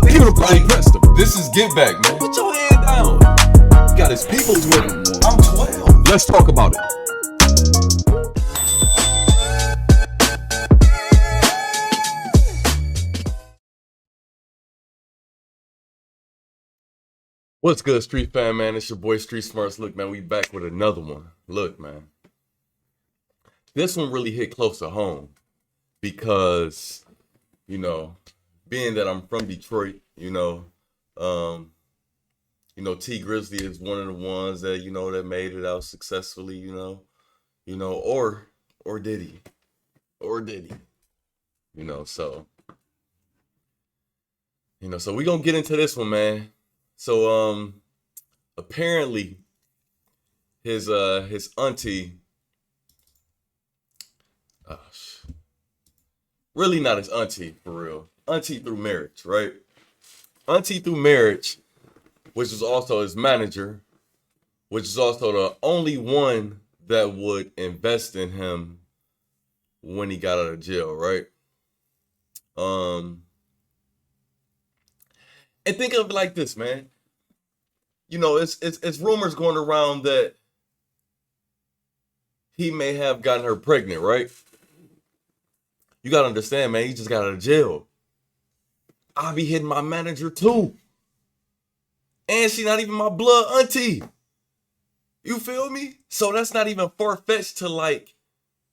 They gonna probably press them. This is Get Back, man. Put your head down. Got his peoples with him. I'm 12. Let's talk about it. What's good, Street Fan, man? It's your boy StreetSmartz. Look, man, we back with another one. Look, man. This one really hit close to home because, being that I'm from Detroit, Tee Grizzley is one of the ones that, that made it out successfully, or did he? Or did he? So we gonna get into this one, man. So, apparently his auntie, really not his auntie for real, auntie through marriage, right? Auntie through marriage, which is also his manager, which is also the only one that would invest in him when he got out of jail, right? And think of it like this, man. It's rumors going around that he may have gotten her pregnant, right? You gotta understand, man, he just got out of jail. I be hitting my manager too. And she not even my blood auntie. You feel me? So that's not even far-fetched to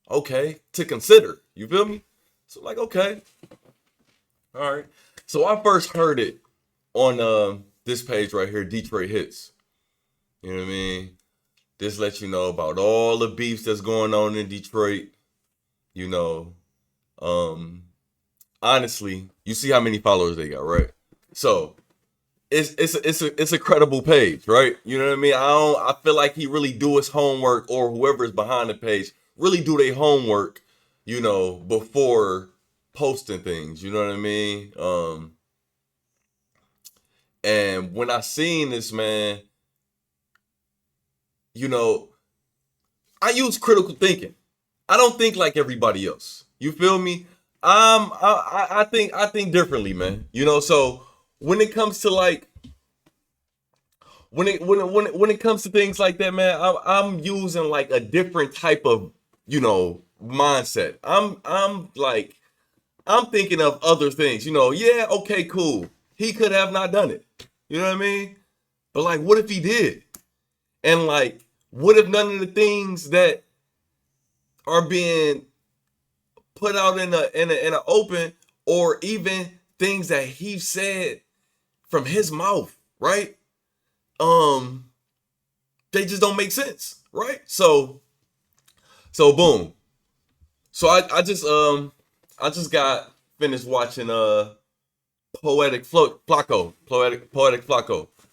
to consider. You feel me? So okay. All right. So I first heard it on this page right here, Detroit Hits. You know what I mean? This lets you know about all the beefs that's going on in Detroit. Honestly, you see how many followers they got, right? So it's a credible page, right? You know what I mean? I feel like he really do his homework, or whoever is behind the page really do their homework, before posting things. You know what I mean? And when I seen this, man, I use critical thinking. I don't think like everybody else. You feel me? I think differently, man. So when it comes to when it comes to things like that, man, I'm using a different type of mindset. I'm thinking of other things. Yeah, okay, cool. He could have not done it. You know what I mean? But what if he did? And what if none of the things that are being put out in the open, or even things that he said from his mouth, right? They just don't make sense, right? So boom. So I just got finished watching Poetic Flacco.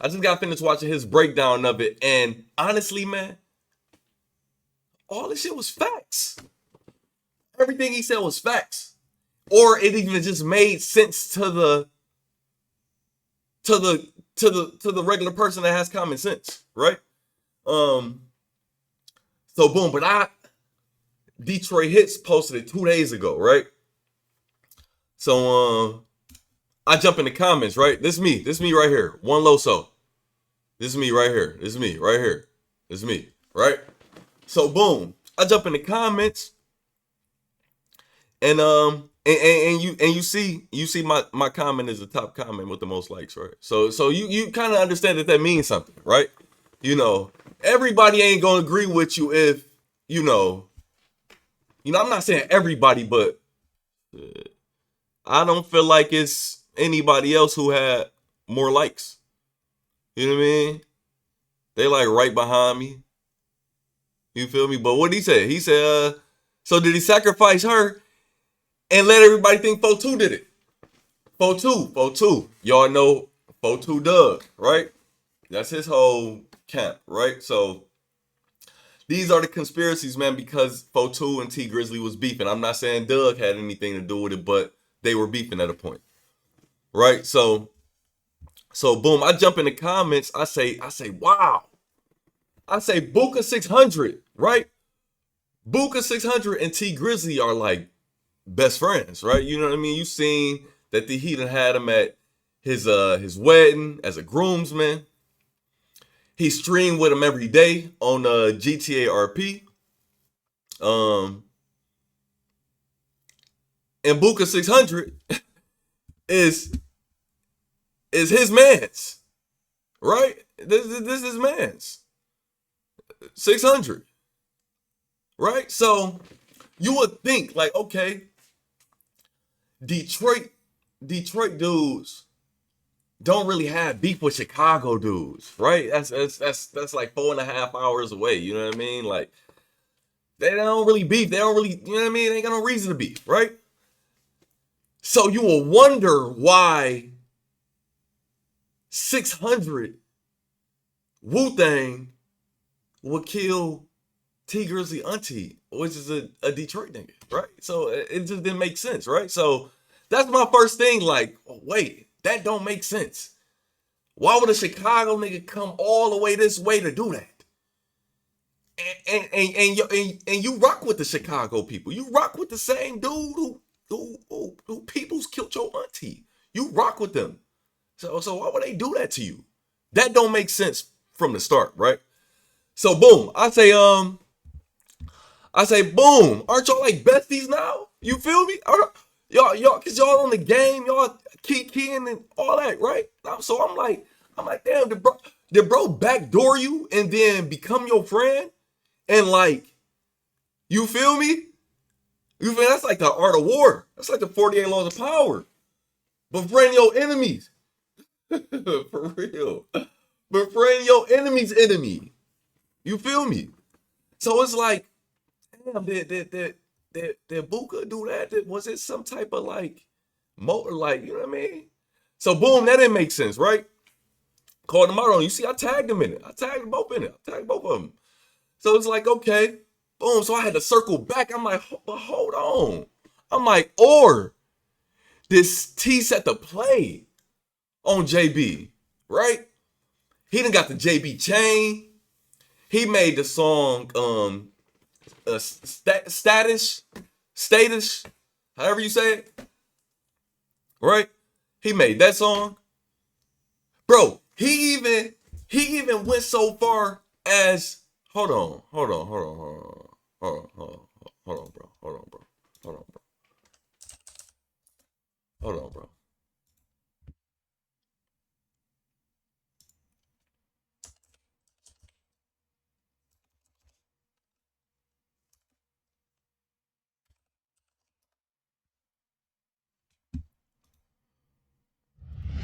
I just got finished watching his breakdown of it, and honestly, man, all this shit was facts. Everything he said was facts, or it even just made sense to the regular person that has common sense, right? So boom, but Detroit Hits posted it 2 days ago, right? So I jump in the comments, right? This me right here. One Loso. This is me right here. This is me right here. This is me, right? So boom, I jump in the comments, and you see my comment is the top comment with the most likes, right? So you kind of understand that means something, right? Everybody ain't gonna agree with you if I'm not saying everybody, but I don't feel like it's anybody else who had more likes. You know what I mean? They right behind me. You feel me? But what did he say? He said, so did he sacrifice her and let everybody think 4-2 did it? 4-2. Y'all know 4-2 Doug, right? That's his whole camp, right? So these are the conspiracies, man, because 4-2 and Tee Grizzley was beefing. I'm not saying Doug had anything to do with it, but they were beefing at a point, right? So boom, I jump in the comments. I say, wow. I say Buka 600, right? Buka 600 and Tee Grizzley are best friends, right? You know what I mean? You seen that he done had him at his wedding as a groomsman. He streamed with him every day on GTA RP. And Buka 600 is his man's, right? This is his man's 600, right? So you would think like, okay, Detroit dudes don't really have beef with Chicago dudes, right? That's like 4.5 hours away. You know what I mean? Like they don't really beef. They don't really, you know what I mean? They ain't got no reason to beef, right? So you will wonder why 600 Wu-Thang would kill Tee Grizzley auntie, which is a Detroit nigga, right? So it just didn't make sense, right? So that's my first thing. Like, oh, wait, that don't make sense. Why would a Chicago nigga come all the way this way to do that? And you rock with the Chicago people. You rock with the same dude who people's killed your auntie. You rock with them. So why would they do that to you? That don't make sense from the start, right? So boom, I say boom. Aren't y'all like besties now? You feel me? Y'all, cause y'all on the game, y'all keying and all that, right? So I'm like, damn, did bro backdoor you and then become your friend? And like, you feel me? You feel that's like the art of war. That's like the 48 laws of power. Befriend your enemies. For real. Befriend your enemy's enemy. You feel me? So it's like, damn, did Buka do that? Was it some type of like motor, like, you know what I mean? So boom, that didn't make sense, right? Called him out on. You see, I tagged him in it. I tagged them both in it. I tagged both of them. So it's like, okay, boom. So I had to circle back. I'm like, but hold on. I'm like, or this T set the play on JB, right? He done got the JB chain. He made the song status, however you say it, right? He made that song, bro. He even went so far as hold on, bro.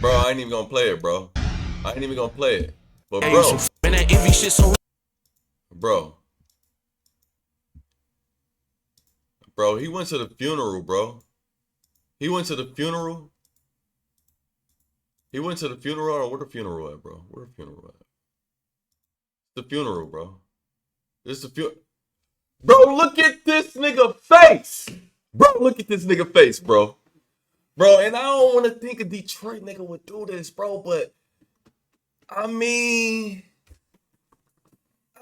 Bro, I ain't even gonna play it, bro. I ain't even gonna play it. But bro, he went to the funeral, bro. He went to the funeral. Or where the funeral at, bro? Where the funeral at? The funeral, bro. It's the funeral. Bro, look at this nigga face. Bro, look at this nigga face, bro. Bro, and I don't want to think a Detroit nigga would do this, bro, but I mean,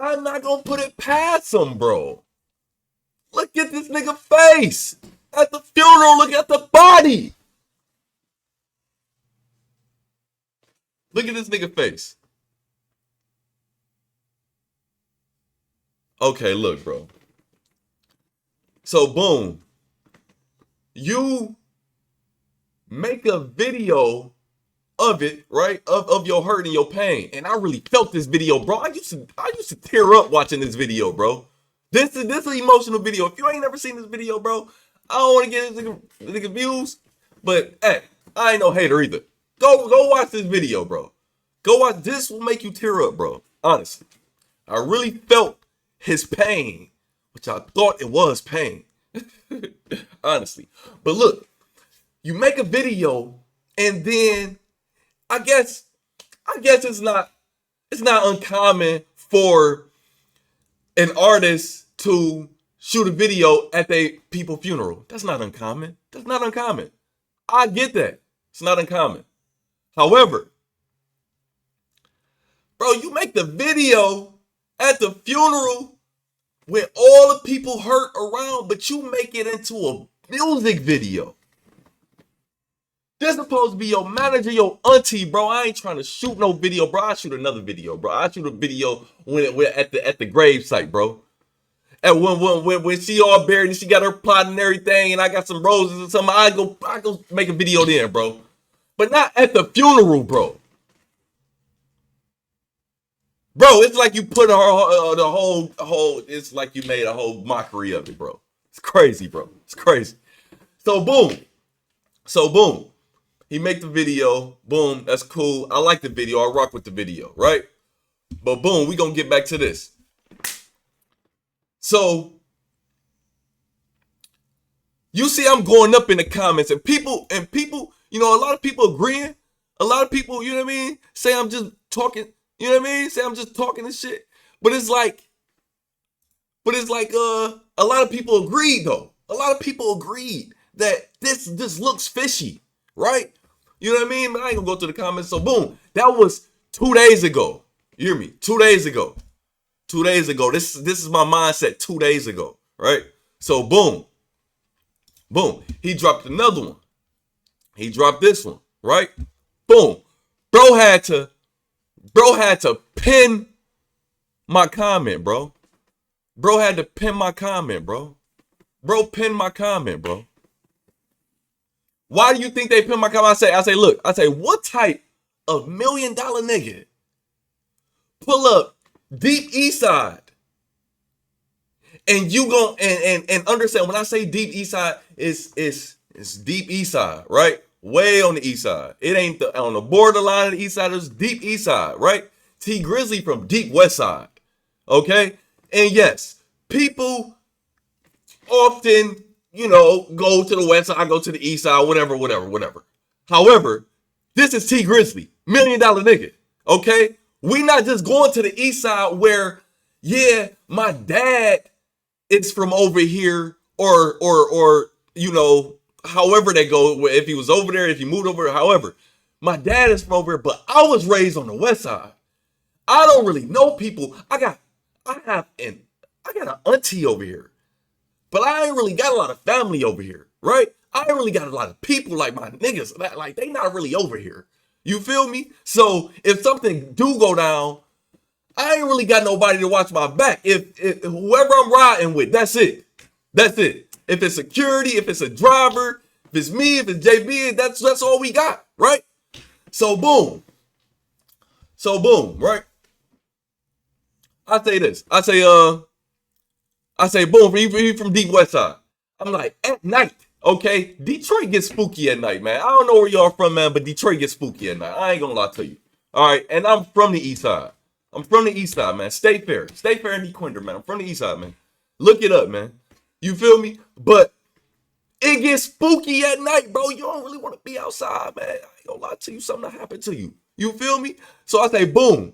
I'm not gonna put it past him, bro. Look at this nigga face. At the funeral, look at the body. Look at this nigga face. Okay, look, bro. So, boom. You make a video of it, right? Of your hurt and your pain. And I really felt this video, bro. I used to tear up watching this video, bro. This is an emotional video. If you ain't never seen this video, bro, I don't want to get this nigga views, but hey, I ain't no hater either. Go watch this video, bro. Go watch. This will make you tear up, bro. Honestly, I really felt his pain, which I thought it was pain. Honestly, but look, you make a video, and then I guess it's not uncommon for an artist to shoot a video at their people funeral. That's not uncommon. I get that. It's not uncommon. However, bro, you make the video at the funeral with all the people hurt around, but you make it into a music video. This supposed to be your manager, your auntie, bro. I ain't trying to shoot no video, bro. I shoot another video, bro. I shoot a video when we're at the grave site, bro. And when she all buried and she got her plot and everything, and I got some roses and something, I go make a video then, bro. But not at the funeral, bro. Bro, it's like you put the whole. It's like you made a whole mockery of it, bro. It's crazy, bro. It's crazy. So boom. He make the video. Boom. That's cool. I like the video. I rock with the video, right? But boom, we gonna get back to this. So you see, I'm going up in the comments, and people, you know, a lot of people agreeing. A lot of people, you know what I mean, say I'm just talking. You know what I mean? Say I'm just talking and shit. But it's like, a lot of people agreed though. A lot of people agreed that this looks fishy, right? You know what I mean? But I ain't gonna go to the comments. So boom, that was 2 days ago. You hear me? 2 days ago. 2 days ago. This is my mindset 2 days ago, right? So boom. He dropped another one. He dropped this one, right? Boom. Bro had to pin my comment, bro. Bro had to pin my comment, bro. Bro pinned my comment, bro. Why do you think they pinned my comment? I say, look, what type of $1 million nigga pull up Deep East Side and you gon' and understand when I say Deep East Side, it's Deep East Side, right? Way on the east side. It ain't on the borderline of the east side. It's Deep East Side, right? Tee Grizzley from Deep West Side, okay? And yes, people often, you know, go to the west side, go to the east side, whatever. However, this is Tee Grizzley, $1 million nigga, okay? We not just going to the east side where, yeah, my dad is from over here, or you know, however they go, if he was over there, if he moved over, however. My dad is from over here, but I was raised on the west side. I don't really know people. I got an auntie over here, but I ain't really got a lot of family over here, right? I ain't really got a lot of people like my niggas, like they not really over here. You feel me? So if something do go down, I ain't really got nobody to watch my back. If whoever I'm riding with, that's it. That's it. If it's security, if it's a driver, if it's me, if it's JB, that's all we got, right? So boom, right? I say this. I say boom, he from Deep West Side. I'm like, at night, okay? Detroit gets spooky at night, man. I don't know where y'all from, man, but Detroit gets spooky at night. I ain't gonna lie to you. All right, and I'm from the east side. I'm from the east side, man. Stay fair and DeQuinder, man. I'm from the east side, man. Look it up, man. You feel me? But it gets spooky at night, bro. You don't really want to be outside, man. I ain't gonna lie to you. Something happened to you. You feel me? So I say, boom.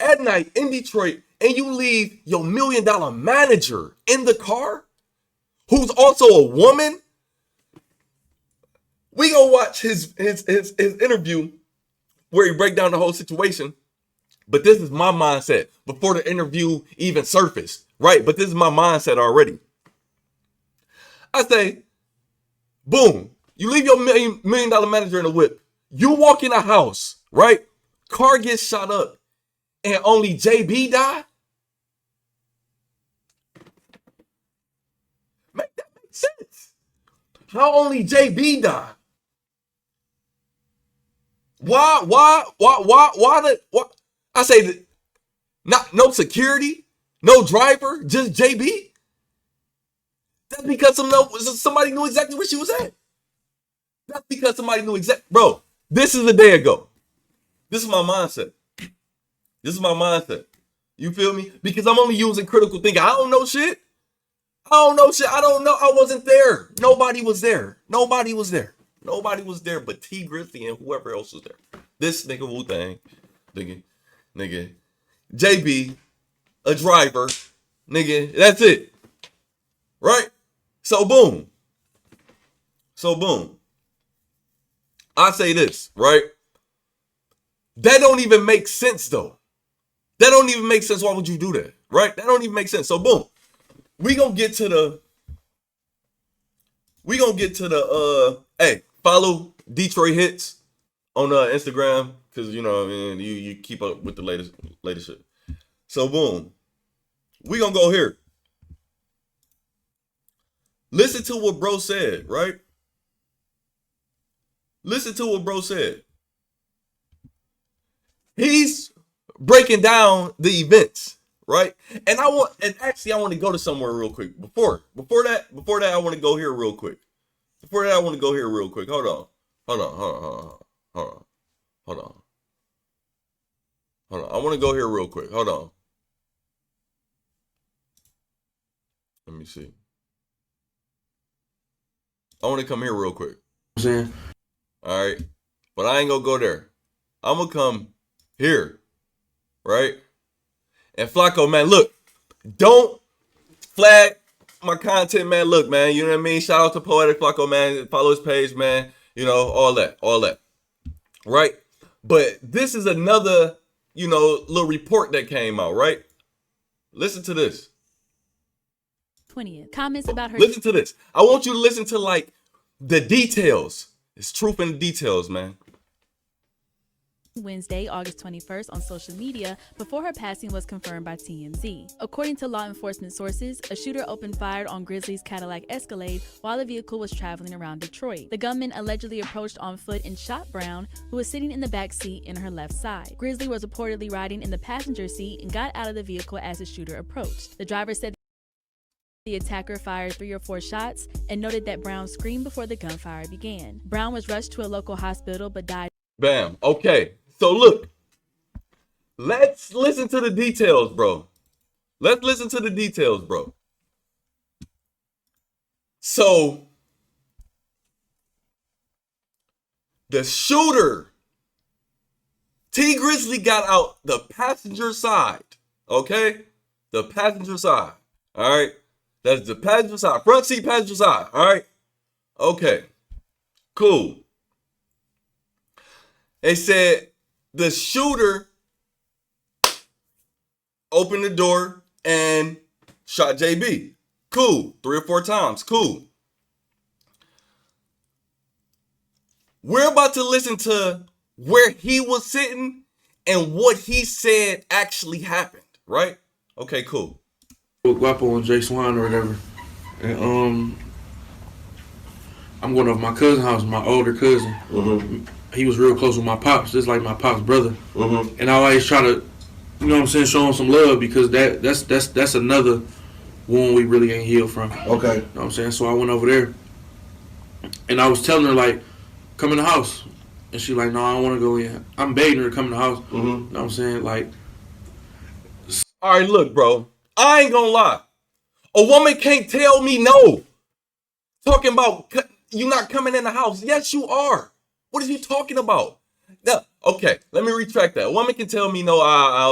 At night in Detroit, and you leave your $1 million manager in the car, who's also a woman. We gonna watch his interview where he break down the whole situation. But this is my mindset before the interview even surfaced, right? But this is my mindset already. I say, boom, you leave your $1 million manager in the whip. You walk in a house, right? Car gets shot up and only JB die? Make that make sense. How only JB die? Why I say that, no security, no driver, just JB? That's because somebody knew exactly where she was at. That's because somebody knew exactly. Bro, this is a day ago. This is my mindset. You feel me? Because I'm only using critical thinking. I don't know shit. I don't know. I wasn't there. Nobody was there but Tee Grizzley and whoever else was there. This nigga Wu-Thang. Nigga. JB. A driver. Nigga. That's it. Right? So boom. I say this, right? That don't even make sense though. That don't even make sense. Why would you do that? Right? That don't even make sense. So boom. We gonna get to the hey, follow Detroit Hits on Instagram, because you know, man, you keep up with the latest shit. So boom, we gonna go here. Listen to what bro said, right? Listen to what bro said. He's breaking down the events, right? And I want to go to somewhere real quick. Before that, I want to go here real quick. Hold on. I want to go here real quick. Hold on. Let me see. I want to come here real quick. All right. But I ain't going to go there. I'm going to come here. Right? And Flacco, man, look. Don't flag my content, man. Look, man. You know what I mean? Shout out to Poetic Flacco, man. Follow his page, man. You know, all that. Right? But this is another, you know, little report that came out, right? Listen to this. 20th. Comments about her. Listen to this. I want you to listen to, like, the details. It's truth in the details, man. Wednesday, August 21st on social media before her passing was confirmed by TMZ. According to law enforcement sources, a shooter opened fire on Grizzly's Cadillac Escalade while the vehicle was traveling around Detroit. The gunman allegedly approached on foot and shot Brown, who was sitting in the back seat in her left side. Grizzly was reportedly riding in the passenger seat and got out of the vehicle as the shooter approached. The driver said the attacker fired 3 or 4 shots and noted that Brown screamed before the gunfire began. Brown was rushed to a local hospital but died. Bam. Okay. So look, let's listen to the details, bro. So the shooter, Tee Grizzley, got out the passenger side. Okay? The passenger side. All right? That's the passenger side. Front seat passenger side. All right? Okay. Cool. They said the shooter opened the door and shot JB. Cool. 3 or 4 times. Cool. We're about to listen to where he was sitting and what he said actually happened, right? Okay, cool. Guapo and Jay Swan or whatever. And I'm going over my cousin's house, my older cousin. Mm-hmm. He was real close with my pops, just like my pops' brother. Mm-hmm. And I always try to, you know what I'm saying, show him some love because that's another wound we really ain't healed from. Okay. You know what I'm saying? So I went over there and I was telling her, like, come in the house. And she like, no, I don't want to go in. I'm begging her to come in the house. Mm-hmm. You know what I'm saying? Like. All right, look, bro. I ain't gonna lie. A woman can't tell me no. Talking about you not coming in the house. Yes, you are. What are you talking about? No, okay, let me retract that. A woman can tell me no,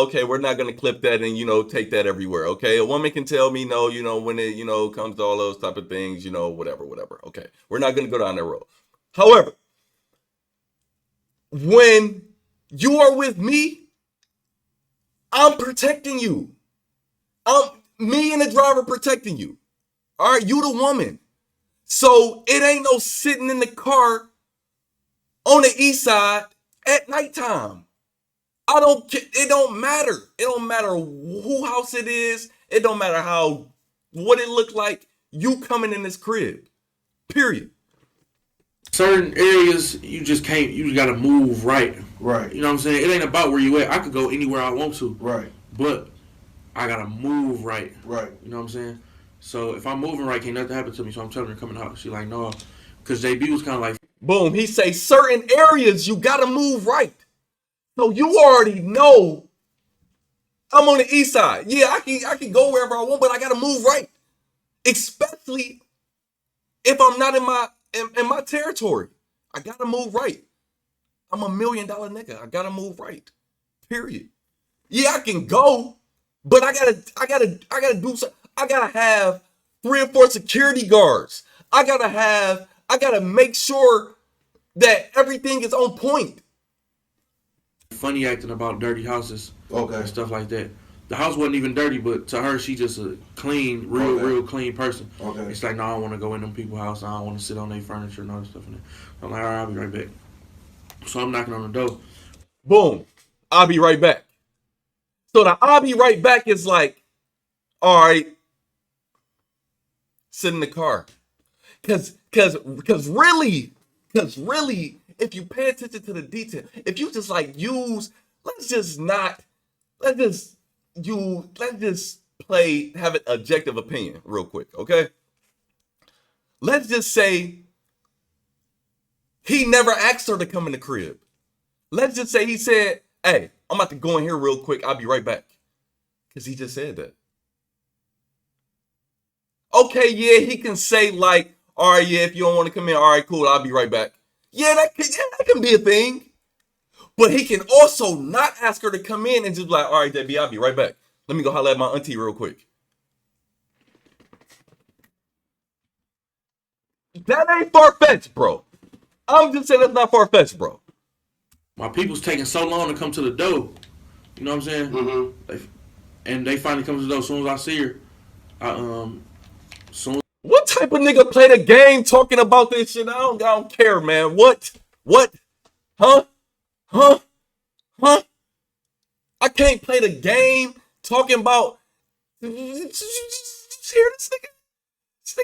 okay, we're not going to clip that and, you know, take that everywhere, okay? A woman can tell me no, you know, when it, you know, comes to all those type of things, you know, whatever, okay? We're not going to go down that road. However, when you are with me, I'm protecting you. Me and the driver protecting you. All right, you the woman. So it ain't no sitting in the car on the east side at nighttime. It don't matter. It don't matter who house it is. It don't matter what it look like. You coming in this crib. Period. Certain areas you just can't, you just gotta move right. Right. You know what I'm saying? It ain't about where you at. I could go anywhere I want to. Right. But I gotta move right. Right. You know what I'm saying? So if I'm moving right, can't nothing happen to me. So I'm telling her to come in the house. She like, no. Because JB was kind of like, boom, he say certain areas you gotta move right. So you already know I'm on the east side. Yeah, I can go wherever I want, but I gotta move right. Especially if I'm not in my territory. I gotta move right. I'm $1 million nigga. I gotta move right. Period. Yeah, I can go, but I gotta do something. I gotta have 3 or 4 security guards. I gotta make sure that everything is on point. funny acting about dirty houses. Okay. And stuff like that. The house wasn't even dirty, but to her, she just a clean, real clean person. Okay. It's like, no, I don't want to go in them people's house. I don't want to sit on their furniture and all that stuff in there. I'm like, all right, I'll be right back. So I'm knocking on the door. Boom. I'll be right back. So the I'll be right back is like, all right, sit in the car. Cause really, if you pay attention to the detail, if you just like use, let's just have an objective opinion real quick, okay? Let's just say he never asked her to come in the crib. Let's just say he said, hey, I'm about to go in here real quick. I'll be right back. Because he just said that. Okay, yeah, he can say like, all right, yeah, if you don't want to come in, all right, cool, I'll be right back. Yeah, that can be a thing. But he can also not ask her to come in and just be like, all right, Debbie, I'll be right back. Let me go holler at my auntie real quick. That ain't far-fetched, bro. I'm just saying that's not far-fetched, bro. My people's taking so long to come to the door. You know what I'm saying? Mm-hmm. And they finally come to the door. As soon as I see her, What type of nigga play the game talking about this shit? I don't care, man. What? Huh? I can't play the game talking about. Hear this nigga? This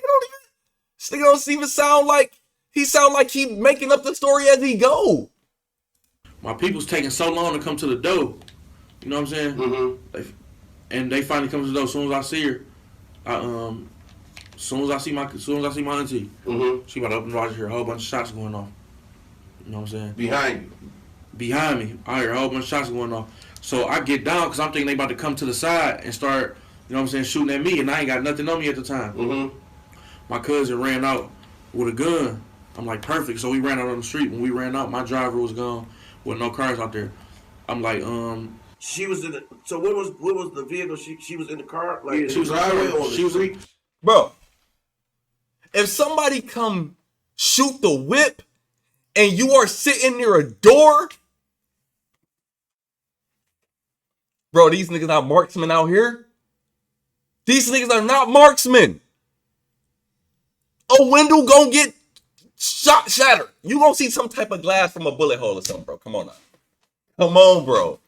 nigga don't even sound like he making up the story as he go. my people's taking so long to come to the door. You know what I'm saying? Mm-hmm. And they finally come to the door. As soon as I see her, as soon as I see my auntie, Mm-hmm. she about to open the door. I hear a whole bunch of shots going off. You know what I'm saying? Behind me, I hear a whole bunch of shots going off. So I get down because I'm thinking they about to come to the side and start, you know what I'm saying, shooting at me, and I ain't got nothing on me at the time. Mm-hmm. My cousin ran out with a gun. I'm like, perfect. So we ran out on the street. When we ran out, my driver was gone with no cars out there. I'm like, She was in the. So what was the vehicle? She was in the car. Like Yeah, she in was the in the driveway car. or on the She was in- street. Bro, if somebody come shoot the whip and you are sitting near a door, bro, these niggas not marksmen out here. These niggas are not marksmen. A window gonna get shattered. You gonna see some type of glass from a bullet hole or something, bro. Come on now. Come on, bro.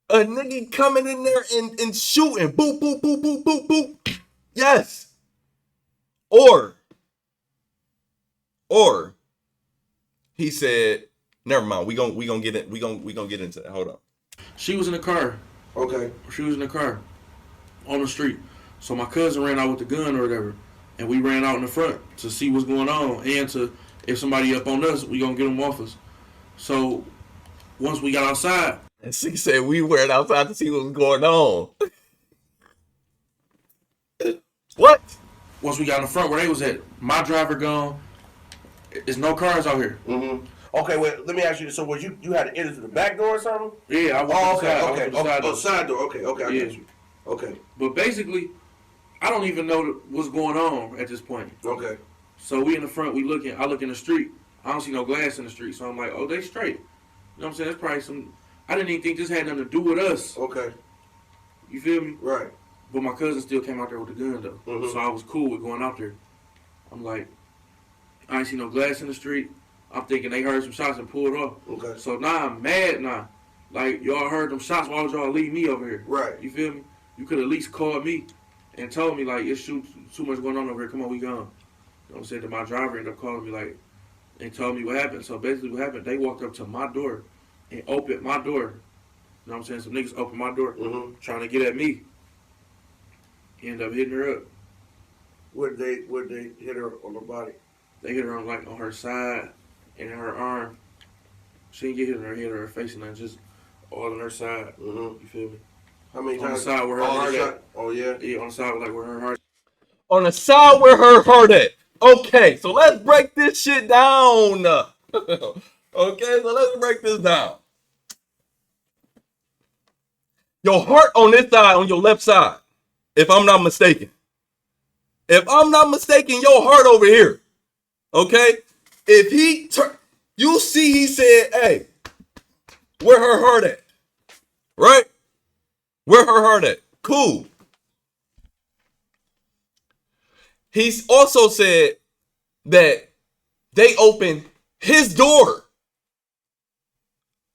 A nigga coming in there and shooting. Boop, boop, boop, boop, boop, boop. Yes. Or he said, never mind. We gonna get it. We gonna get into that. Hold on. she was in the car. Okay. She was in the car on the street. So my cousin ran out with the gun or whatever, and we ran out in the front to see what's going on and to, if somebody up on us, we gonna get them off us. So once we got outside, And she said we went outside to see what was going on. What? once we got in the front where they was at, my driver gone. There's no cars out here. Mm-hmm. Okay. Wait. Let me ask you. So was you had to enter to the back door or something? Yeah, I went Oh, to the side. I okay. went to the side door. Side door. Okay. I Yeah. get you. Okay. But basically, I don't even know what's going on at this point. Okay. So we in the front, we looking. I look in the street. I don't see no glass in the street. So I'm like, oh, they straight. You know what I'm saying? That's probably some. I didn't even think this had nothing to do with us. Okay. You feel me? Right. But my cousin still came out there with the gun though. Mhm. So I was cool with going out there. I'm like, I ain't see no glass in the street. I'm thinking they heard some shots and pulled off. Okay. So now I'm mad now. Like, y'all heard them shots, why would y'all leave me over here? Right. You feel me? You could at least call me and told me, like, it's too much going on over here. Come on, we gone. You know what I'm saying? Then my driver ended up calling me, like, and told me what happened. So basically what happened, they walked up to my door and opened my door. You know what I'm saying? Some niggas opened my door Mm-hmm. trying to get at me. Ended up hitting her up. Would they hit her on the body? They hit her on her side and in her arm. She didn't get hit in her head or her face and nothing, just all on her side. Mm-hmm. You feel me? How many On the times? side where her heart at. Oh yeah. Yeah, on the side where her heart. On the side where her heart at. Okay, so let's break this shit down. Okay, so let's break this down. Your heart on this side, on your left side, if I'm not mistaken. If I'm not mistaken, your heart over here. Okay? If he you see he said, hey, where her heart at? Right? Where her heart at? Cool. He's also said that they opened his door.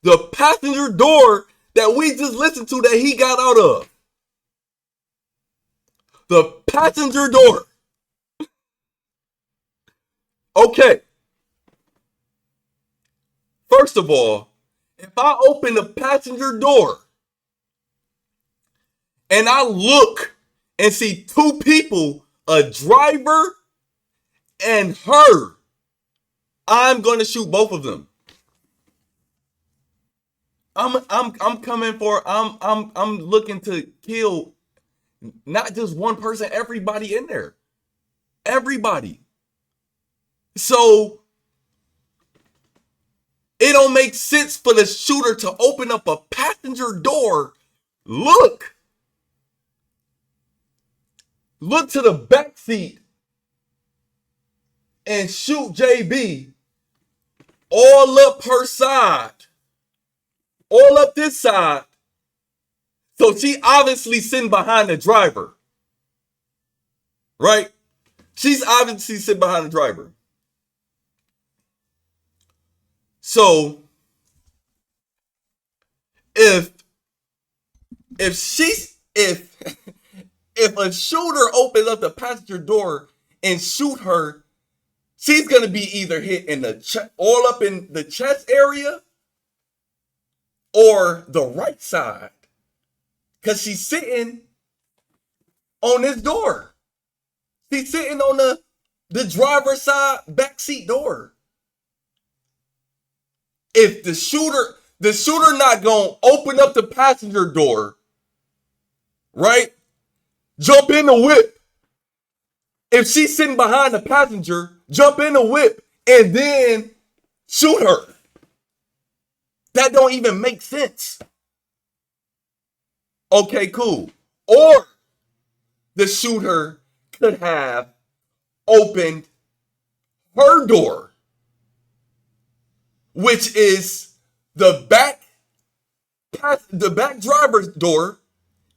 The passenger door that we just listened to that he got out of. The passenger door. Okay. First of all, if I open the passenger door and I look and see two people, a driver and her, I'm going to shoot both of them. I'm coming for, I'm looking to kill not just one person, everybody in there. Everybody. So it don't make sense for the shooter to open up a passenger door. Look to the back seat and shoot JB all up her side, all up this side. So she obviously sitting behind the driver, right? She's obviously sitting behind the driver. So if a shooter opens up the passenger door and shoot her, she's gonna be either hit in the all up in the chest area or the right side, because she's sitting on this door. She's sitting on the driver's side back seat door. If the shooter not gonna open up the passenger door, right? Jump in the whip. If she's sitting behind the passenger, jump in the whip and then shoot her. That don't even make sense. Okay, cool. Or the shooter could have opened her door, which is the back driver's door,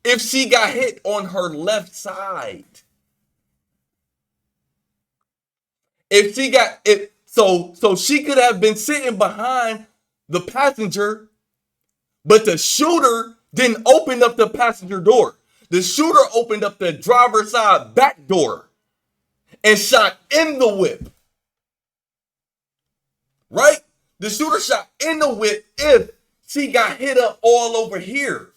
if she got hit on her left side. So she could have been sitting behind the passenger, but the shooter didn't open up the passenger door. The shooter opened up the driver's side back door and shot in the whip. Right? The shooter shot in the whip if she got hit up all over here.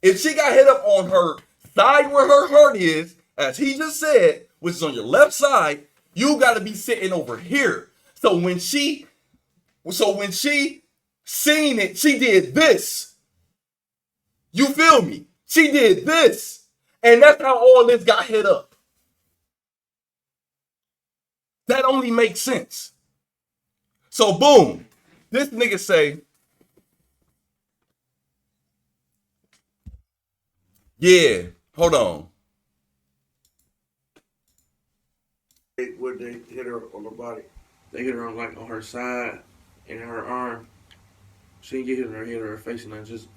If she got hit up on her side where her heart is, as he just said, which is on your left side, you got to be sitting over here. So when she seen it, she did this. You feel me? She did this. And that's how all this got hit up. That only makes sense. So boom, this nigga say, yeah, hold on. Would they hit her on the body? They hit her on her side and her arm. She didn't get hit her face, and I just.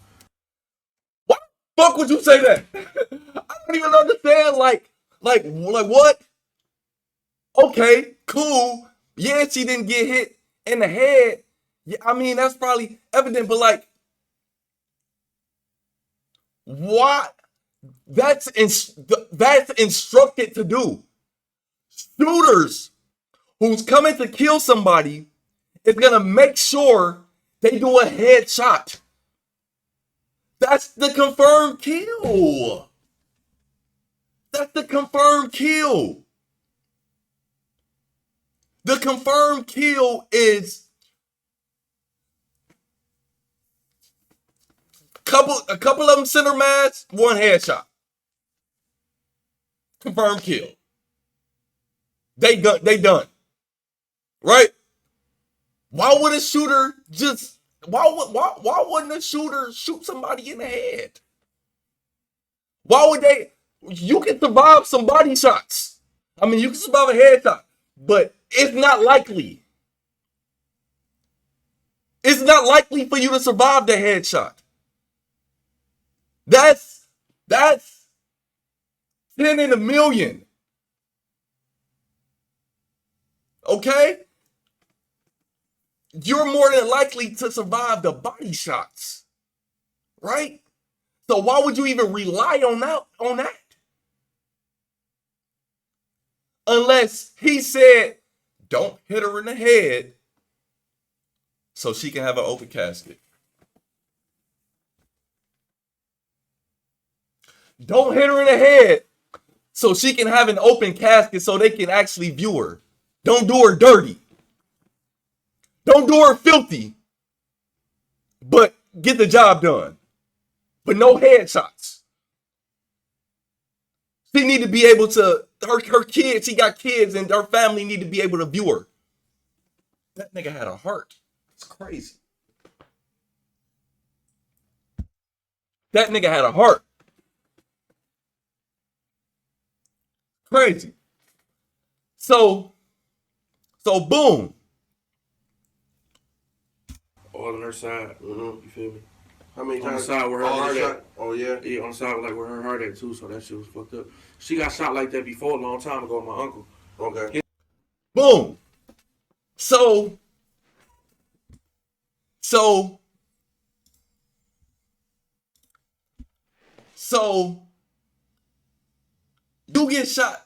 What the fuck would you say that? I don't even understand. Like what? Okay, cool. Yeah, she didn't get hit in the head. Yeah, I mean that's probably evident, but like, what? That's instructed to do. Shooters who's coming to kill somebody is gonna make sure they do a headshot. That's the confirmed kill. That's the confirmed kill. The confirmed kill is a couple of them center mass, one headshot. Confirmed kill. They done. Right? Why would a shooter just why wouldn't a shooter shoot somebody in the head? Why would they? You can survive some body shots. I mean, you can survive a headshot, but it's not likely. It's not likely for you to survive the headshot. That's 10 in a million. Okay? You're more than likely to survive the body shots. Right? So why would you even rely on that? Unless he said, don't hit her in the head so she can have an open casket. Don't hit her in the head so she can have an open casket so they can actually view her. Don't do her dirty. Don't do her filthy. But get the job done. But no headshots. She need to be able to, her kids, she got kids and her family need to be able to view her. That nigga had a heart. It's crazy. That nigga had a heart. Crazy. So boom. All on her side. You feel me? How many On the times? side where her heart at. Oh yeah. Yeah, on the side like where her heart at too. So that shit was fucked up. She got shot like that before a long time ago with my uncle. Okay. Boom. So you get shot.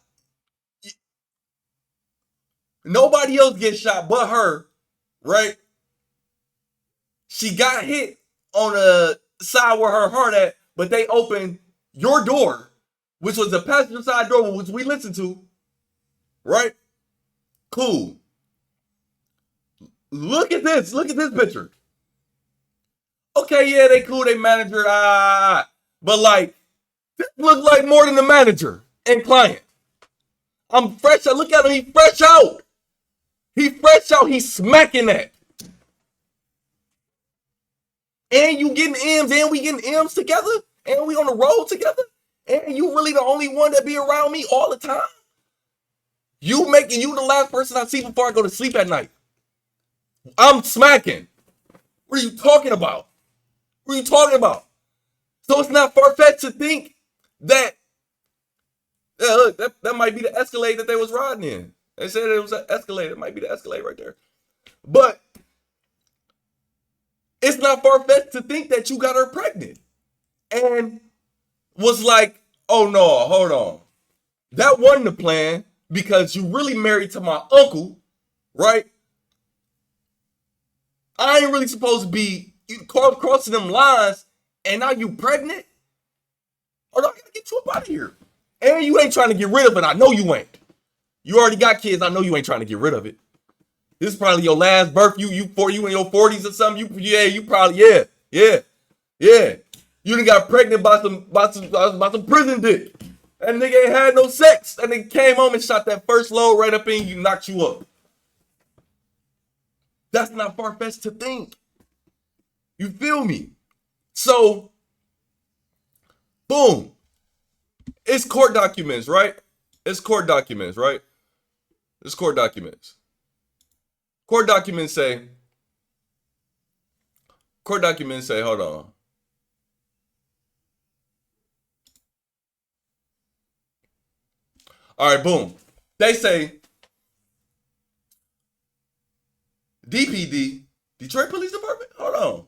Nobody else gets shot but her, right? She got hit on the side where her heart at, but they opened your door, which was the passenger side door, which we listened to, right? Cool. Look at this picture. Okay, yeah, they cool, they manager, but like, this looks like more than the manager and client. I'm fresh. Look at him. He fresh out. He's smacking that. And you getting M's and we getting M's together. And we on the road together. And you really the only one that be around me all the time. You the last person I see before I go to sleep at night. I'm smacking. What are you talking about? So it's not far-fetched to think that, yeah, look, that might be the Escalade that they was riding in. They said it was an Escalade. It might be the Escalade right there. But it's not far-fetched to think that you got her pregnant. And was like, oh no, hold on. That wasn't the plan because you really married to my uncle, right? I ain't really supposed to be crossing them lines, and now you pregnant? Or do I gotta get you up out of here? And you ain't trying to get rid of it. I know you ain't. You already got kids. I know you ain't trying to get rid of it. This is probably your last birth. You in your 40s or something. You probably. You done got pregnant by some prison dick. That nigga ain't had no sex. And then came home and shot that first load right up in you, knocked you up. That's not far-fetched to think. You feel me? So, boom. It's court documents, right? Court documents say, hold on. All right, boom. They say DPD, Detroit Police Department. Hold on.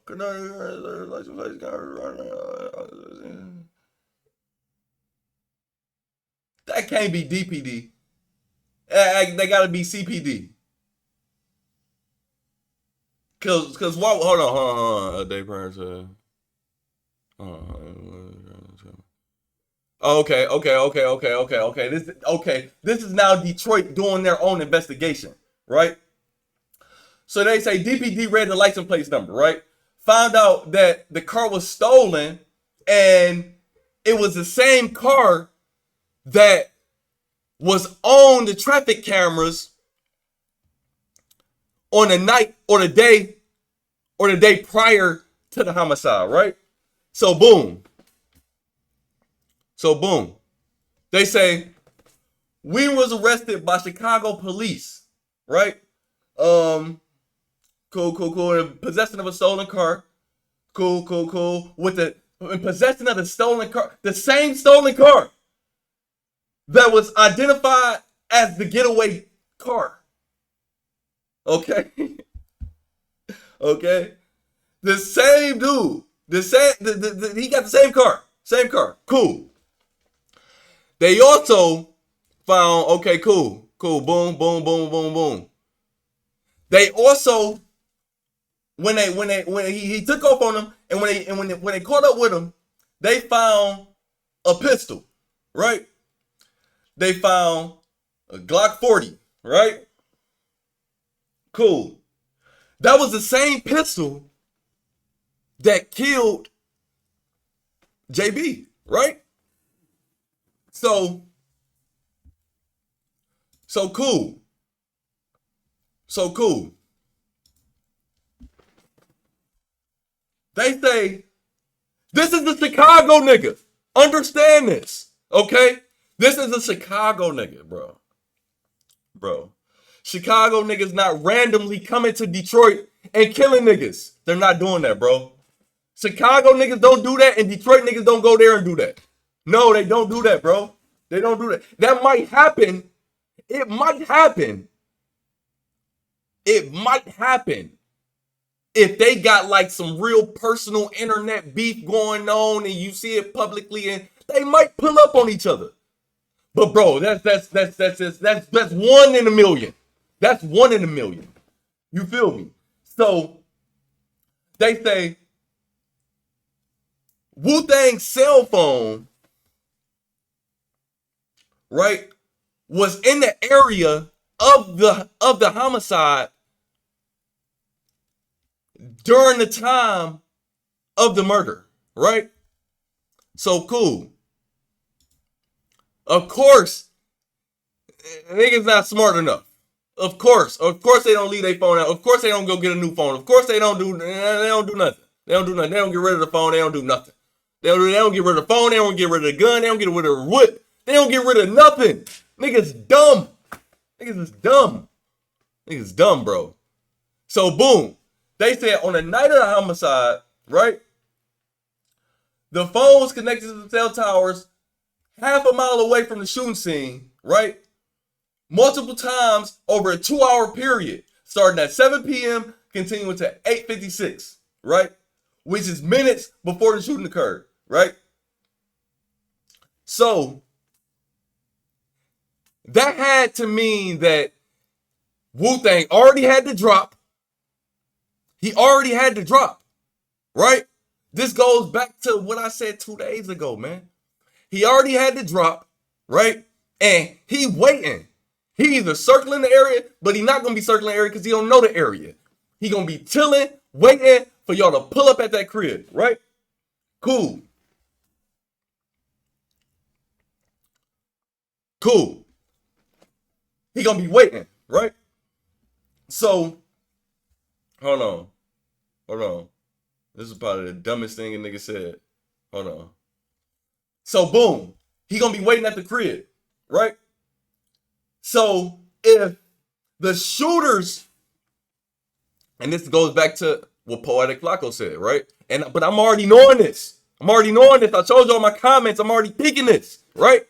That can't be DPD. They gotta be CPD. Cause what? Hold on. A day prior to. Okay. This is now Detroit doing their own investigation, right? So they say DPD read the license plate number, right? Found out that the car was stolen, and it was the same car that was on the traffic cameras on the night or the day prior to the homicide, right? So boom. They say we was arrested by Chicago police, right? Cool. In possession of a stolen car. Cool. With the in possession of the stolen car, the same stolen car that was identified as the getaway car. Okay? Okay? The same dude, he got the same car. Same car. Cool. They also found, okay, cool. Boom, boom, boom, boom, boom. They also, when he took off on them, and when they caught up with him, they found a pistol, right? They found a Glock 40, right? Cool. That was the same pistol that killed JB, right? So cool. So cool. They say, this is the Chicago nigga. Understand this, okay? This is a Chicago nigga, bro. Bro. Chicago niggas not randomly coming to Detroit and killing niggas. They're not doing that, bro. Chicago niggas don't do that, and Detroit niggas don't go there and do that. No, they don't do that, bro. They don't do that. That might happen. It might happen. It might happen if they got like some real personal internet beef going on and you see it publicly, and they might pull up on each other. But bro, that's 1 in a million. That's 1 in a million. You feel me? So they say Wu-Tang's cell phone, right, was in the area of the homicide during the time of the murder, right? So cool. Of course, niggas not smart enough. Of course they don't leave their phone out. Of course they don't go get a new phone. Of course they don't do nothing. They don't do nothing. They don't get rid of the phone. They don't do nothing. They don't get rid of the phone. They don't get rid of the gun. They don't get rid of the whip. They don't get rid of nothing. Niggas dumb. Niggas is dumb. Niggas dumb, bro. So boom. They said on the night of the homicide, right? The phone was connected to the cell towers half a mile away from the shooting scene, right? Multiple times over a 2-hour period, starting at 7 p.m., continuing to 8:56, right? Which is minutes before the shooting occurred, right? So that had to mean that Wu-Tang already had to drop. He already had to drop, right? This goes back to what I said 2 days ago, man. He already had to drop, right? And he waiting. He either circling the area, but he not going to be circling the area because he don't know the area. He going to be chilling, waiting for y'all to pull up at that crib, right? Cool. Cool. He going to be waiting, right? So, hold on. This is probably the dumbest thing a nigga said. Hold on. So, boom. He going to be waiting at the crib, right? So, if the shooters, and this goes back to what Poetic Flacco said, right? But I'm already knowing this. I told you all my comments. I'm already picking this, right?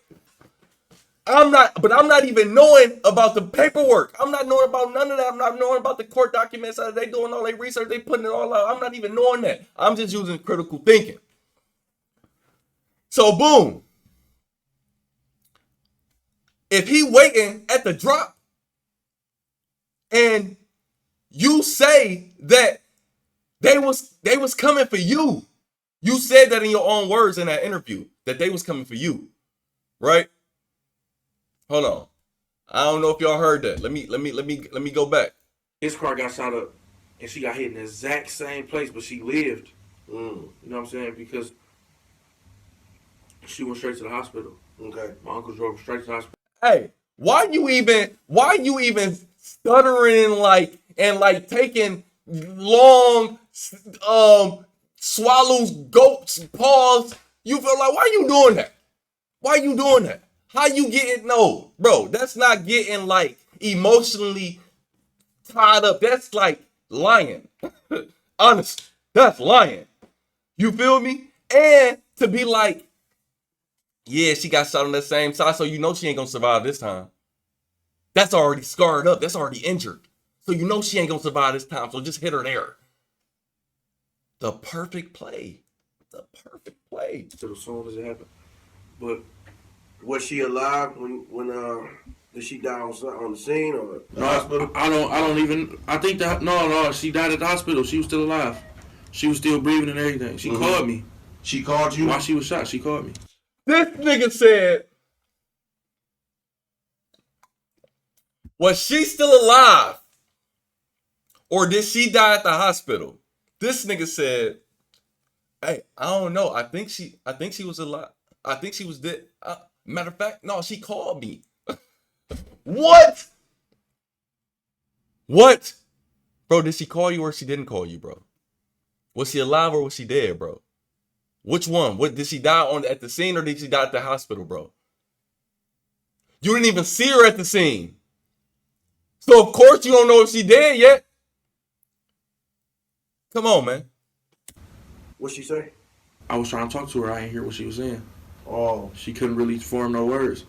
I'm not even knowing about the paperwork. I'm not knowing about none of that. I'm not knowing about the court documents. They doing all their research. They putting it all out. I'm not even knowing that. I'm just using critical thinking. So boom. If he waiting at the drop and you say that they was coming for you, you said that in your own words in that interview that they was coming for you, right? Hold on. I don't know if y'all heard that. Let me go back. His car got shot up, and she got hit in the exact same place, but she lived. You know what I'm saying? Because she went straight to the hospital. Okay. My uncle drove straight to the hospital. Hey, why you even stuttering and taking long swallows, gulps, pause? You feel like, why you doing that? Why you doing that? How you getting, no, bro, that's not getting emotionally tied up. That's like lying. Honest, that's lying. You feel me? And to be like, yeah, she got shot on that same side, so you know she ain't gonna survive this time. That's already scarred up. That's already injured. So you know she ain't gonna survive this time, so just hit her there. The perfect play. The perfect play. So as soon as it happened. But Was she alive when did she die on the scene or the no, hospital? I don't even. I think that no, she died at the hospital. She was still alive. She was still breathing and everything. She called me She called you? while she was shot. She called me. This nigga said, was she still alive? Or did she die at the hospital? This nigga said, hey, I don't know. I think she was alive. I think she was dead. Matter of fact, no, she called me. What? What? Bro, did she call you or she didn't call you, bro? Was she alive or was she dead, bro? Which one? What, did she die at the scene or did she die at the hospital, bro? You didn't even see her at the scene. So of course you don't know if she dead yet. Come on, man. What'd she say? I was trying to talk to her. I didn't hear what she was saying. Oh, She couldn't really form no words.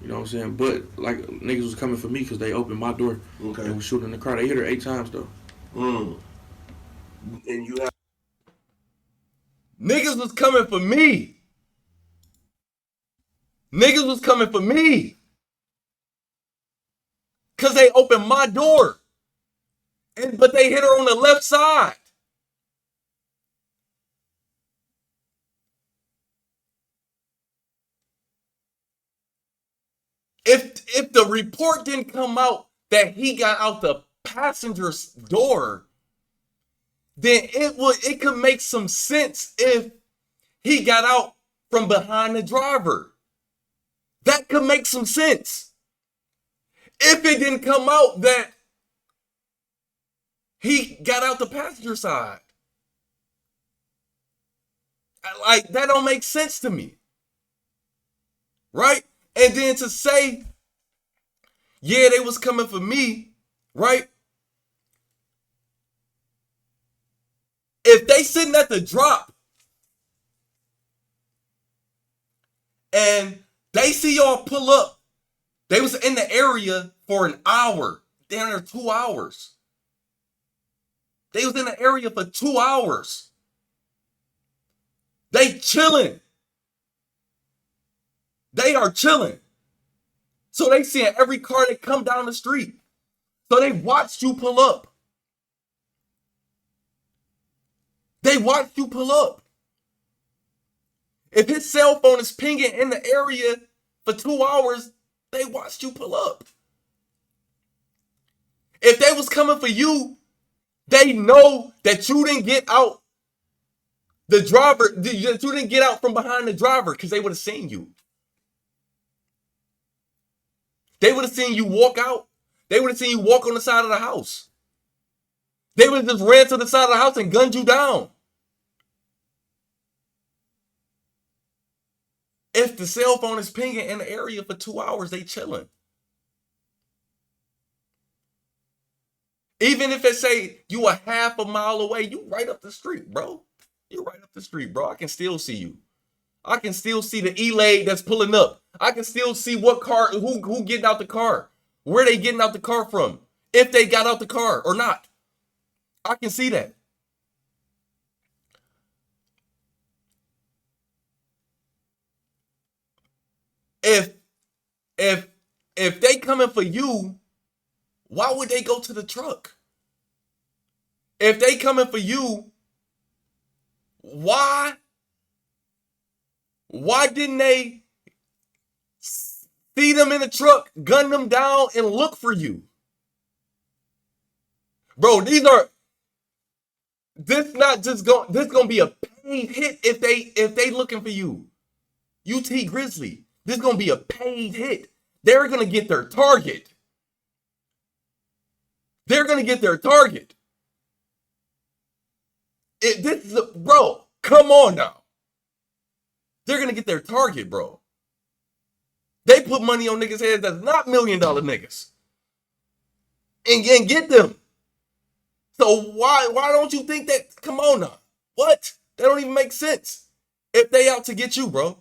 You know what I'm saying? But like niggas was coming for me because they opened my door okay. and was shooting in the car. They hit her 8 times though. And you have Niggas was coming for me. Niggas was coming for me. Cause they opened my door. But they hit her on the left side. If the report didn't come out that he got out the passenger's door, then it could make some sense if he got out from behind the driver. That could make some sense. If it didn't come out that he got out the passenger side. Like, that don't make sense to me. Right? And then to say, yeah, they was coming for me, right? If they sitting at the drop and they see y'all pull up, they was in the area for an hour, down there 2 hours. They was in the area for 2 hours. They chilling. They are chilling. So they seeing every car that come down the street. So they watched you pull up. They watched you pull up. If his cell phone is pinging in the area for 2 hours, they watched you pull up. If they was coming for you, they know that you didn't get out the driver, that you didn't get out from behind the driver because they would have seen you. They would have seen you walk out. They would have seen you walk on the side of the house. They would have just ran to the side of the house and gunned you down. If the cell phone is pinging in the area for 2 hours, they chilling. Even if it say you a half a mile away, you right up the street, bro. You right up the street, bro. I can still see you. I can still see the E-Lade that's pulling up. I can still see what car, who getting out the car, where they getting out the car from, if they got out the car or not. I can see that. If they coming for you, why would they go to the truck? If they coming for you, why didn't they see them in the truck, gun them down, and look for you? Bro, this gonna be a paid hit if they looking for you. You Tee Grizzley. This gonna be a paid hit. They're gonna get their target. They're gonna get their target. Bro, come on now. They're gonna get their target, bro. They put money on niggas' heads that's not $1 million niggas. And get them. So why don't you think that? Come on now. What? That don't even make sense. if they out to get you, bro.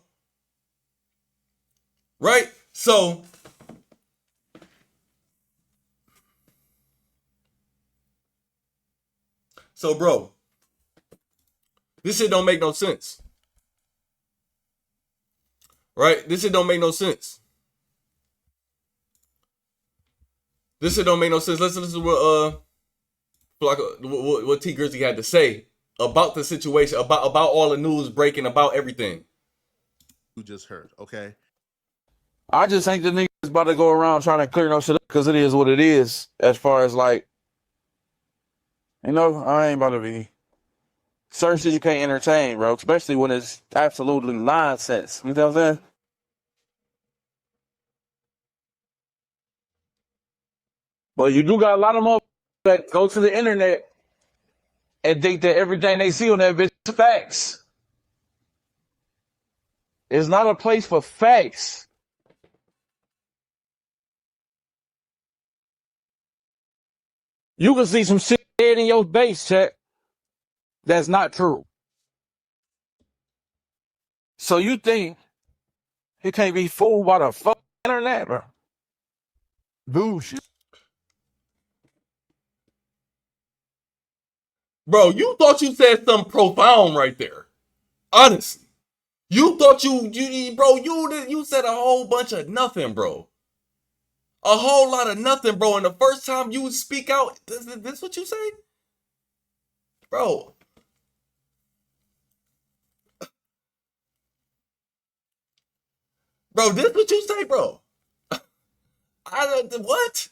Right? So bro, this shit don't make no sense. Right? This shit don't make no sense. This shit don't make no sense. Let's listen to what Tee Grizzley had to say about the situation, about all the news breaking, about everything. You just heard, okay? I just think the niggas about to go around trying to clear no shit up because it is what it is. As far as like, I ain't about to be certain shit you can't entertain, bro. Especially when it's absolutely nonsense. You know what I'm saying? But you do got a lot of motherfuckers that go to the internet and think that everything they see on that bitch is facts. It's not a place for facts. You can see some shit dead in your base, chat. That's not true. So you think he can't be fooled by the fucking internet, bro? Bullshit. Bro, you thought you said something profound right there. Honestly. You thought you said a whole bunch of nothing, bro. A whole lot of nothing, bro. And the first time you speak out, this what you say? Bro. Bro, this what you say, bro? What?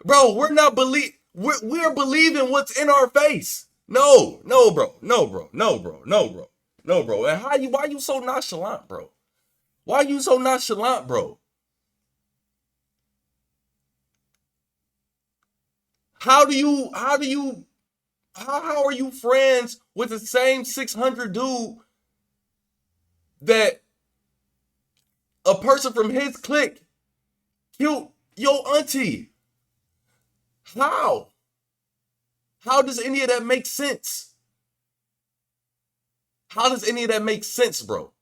Bro, we're believing what's in our face. No, bro. And why you so nonchalant, bro? Why you so nonchalant, bro? How are you friends with the same 600 dude that a person from his clique killed your auntie? How? How does any of that make sense? How does any of that make sense, bro?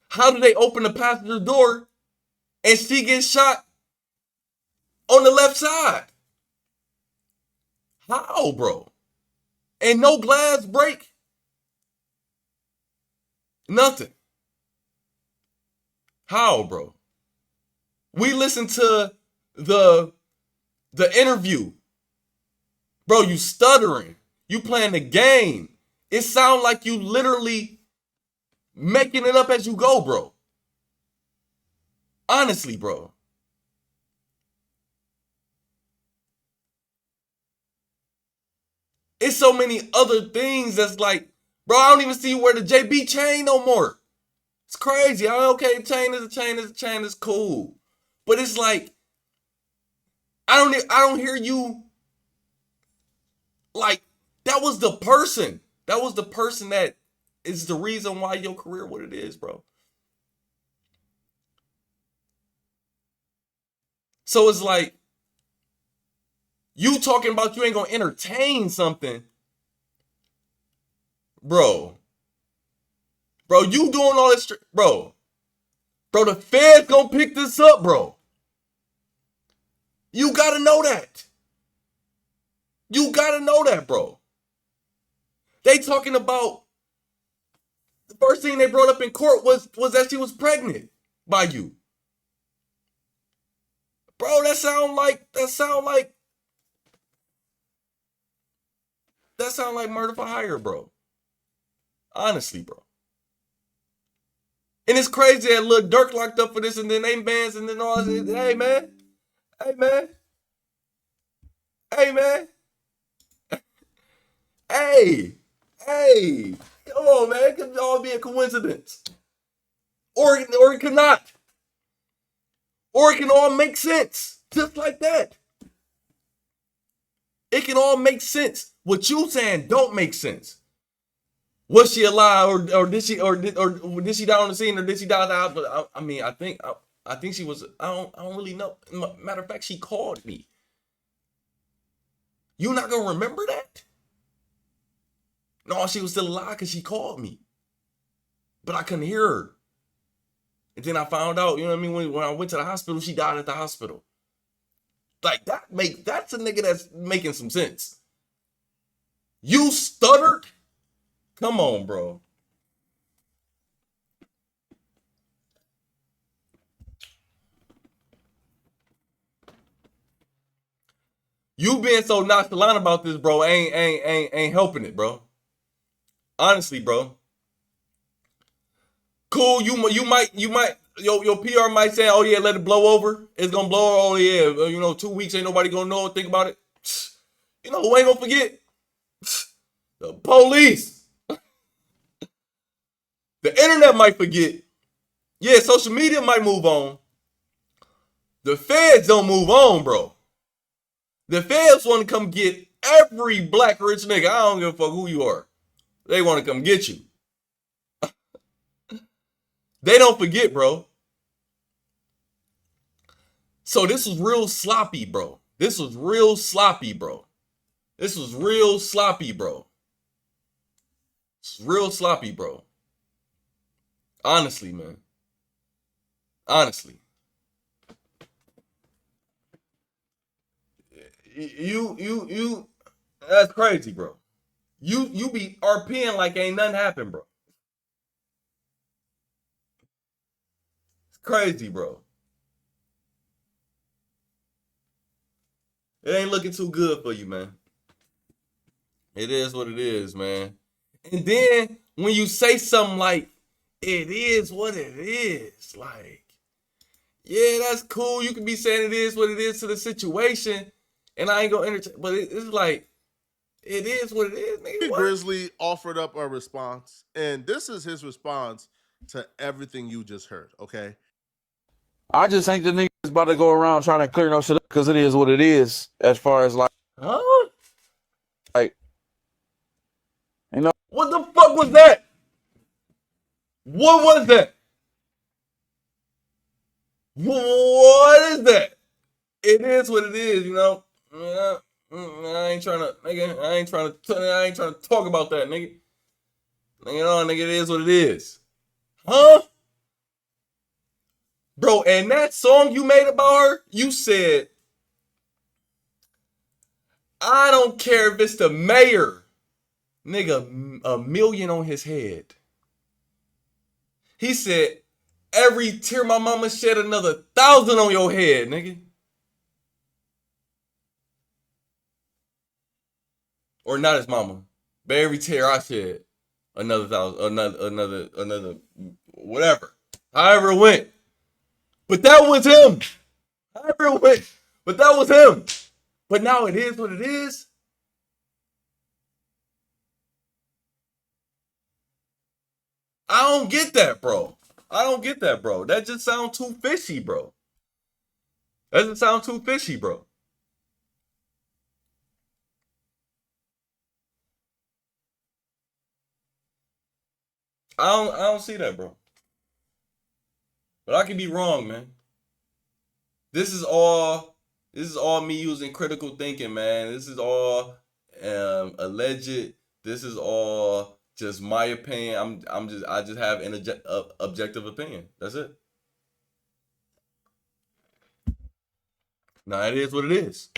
How do they open the passenger door and she gets shot on the left side? How, bro? And no glass break? Nothing. How, bro? We listened to the interview. Bro, you stuttering. You playing the game. It sounds like you literally making it up as you go, bro. Honestly, bro. It's so many other things that's like, bro, I don't even see you wear the JB chain no more. It's crazy. Okay, chain is a chain is a chain is cool. But it's like, I don't hear you like, that was the person. That was the person that is the reason why your career what it is, bro. So it's like, you talking about you ain't gonna entertain something. Bro, you doing all this, bro, the Fed's gonna pick this up, bro. You gotta know that. You gotta know that, bro. They talking about, the first thing they brought up in court was that she was pregnant by you. Bro, that sound like murder for hire, bro. Honestly, bro. And it's crazy that Lil Durk locked up for this and then they bans and then all this. Hey, man. Hey. Come on, man. It could all be a coincidence. Or it could not. Or it can all make sense. Just like that. It can all make sense. What you saying don't make sense. Was she alive or did she die on the scene or did she die out? But I think she was. I don't really know. Matter of fact, she called me. You not gonna remember that? No, she was still alive because she called me. But I couldn't hear her. And then I found out, you know what I mean? When I went to the hospital, she died at the hospital. Like, that's a nigga that's making some sense. You stuttered? Come on, bro. You being so nonchalant about this, bro, ain't helping it, bro. Honestly, bro. Cool, you might, your PR might say, oh yeah, let it blow over. It's gonna blow, oh yeah, 2 weeks ain't nobody gonna know, think about it. You know who ain't gonna forget? The police. The internet might forget. Yeah, social media might move on. The feds don't move on, bro. The feds want to come get every black rich nigga. I don't give a fuck who you are. They want to come get you. They don't forget, bro. So this was real sloppy, bro. This was real sloppy, bro. This was real sloppy, bro. It's real sloppy, bro. Honestly, man. Honestly. You that's crazy, bro. You be RPing like ain't nothing happened, bro. It's crazy, bro. It ain't looking too good for you, man. It is what it is, man. And then when you say something like, it is what it is, like, yeah, that's cool. You can be saying it is what it is to the situation, and I ain't gonna entertain, but it's like, it is what it is, nigga. Tee Grizzley offered up a response, and this is his response to everything you just heard, okay? I just think the nigga is about to go around trying to clear no shit up because it is what it is. As far as like, like, what the fuck was that? What was that? What is that? It is what it is, you know. I ain't trying to, nigga. I ain't trying to talk about that, nigga. Nigga, it is what it is. Huh? Bro, and that song you made about her, you said, I don't care if it's the mayor. Nigga, $1 million on his head. He said, every tear my mama shed, another 1,000 on your head, nigga. Or not his mama. But every tear I shed, another 1,000, another, whatever. However it went. But that was him. However it went. But that was him. But now it is what it is. I don't get that, bro. I don't get that, bro. That just sounds too fishy, bro. That just sounds too fishy, bro. I don't see that, bro. But I can be wrong, man. This is all me using critical thinking, man. This is all alleged. This is all just my opinion. I just have an objective opinion. That's it. Now it is what it is.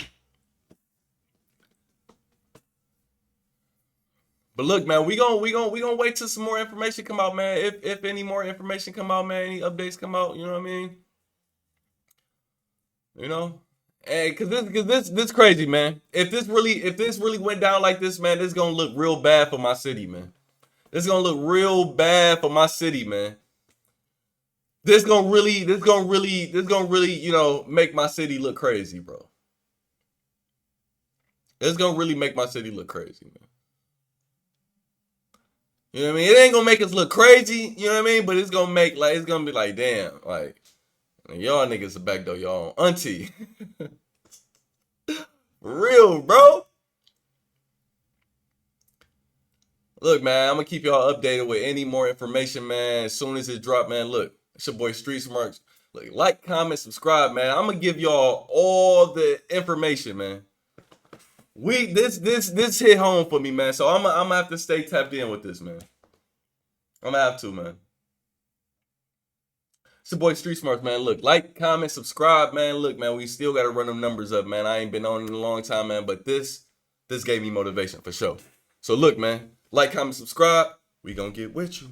But look, man, we gonna wait till some more information come out, man. If any more information come out, man, any updates come out, you know what I mean? You know? Hey, cause this crazy, man. If this really went down like this, man, this is gonna look real bad for my city, man. This is gonna look real bad for my city, man. This gonna really, you know, make my city look crazy, bro. It's gonna really make my city look crazy, man. You know what I mean? It ain't gonna make us look crazy, you know what I mean? But it's gonna make, like, it's gonna be like, damn, like, y'all niggas are backdoor y'all own auntie. Real, bro. Look, man, I'm gonna keep y'all updated with any more information, man. As soon as it drop, man, look, it's your boy StreetSmartz. Look, like, comment, subscribe, man. I'm gonna give y'all all the information, man. This hit home for me, man. So I'm gonna have to stay tapped in with this, man. I'm gonna have to, man. It's your boy StreetSmartz, man. Look, like, comment, subscribe, man. Look, man, we still gotta run them numbers up, man. I ain't been on in a long time, man, but this gave me motivation for sure. So look, man, like, comment, subscribe. We gonna get with you.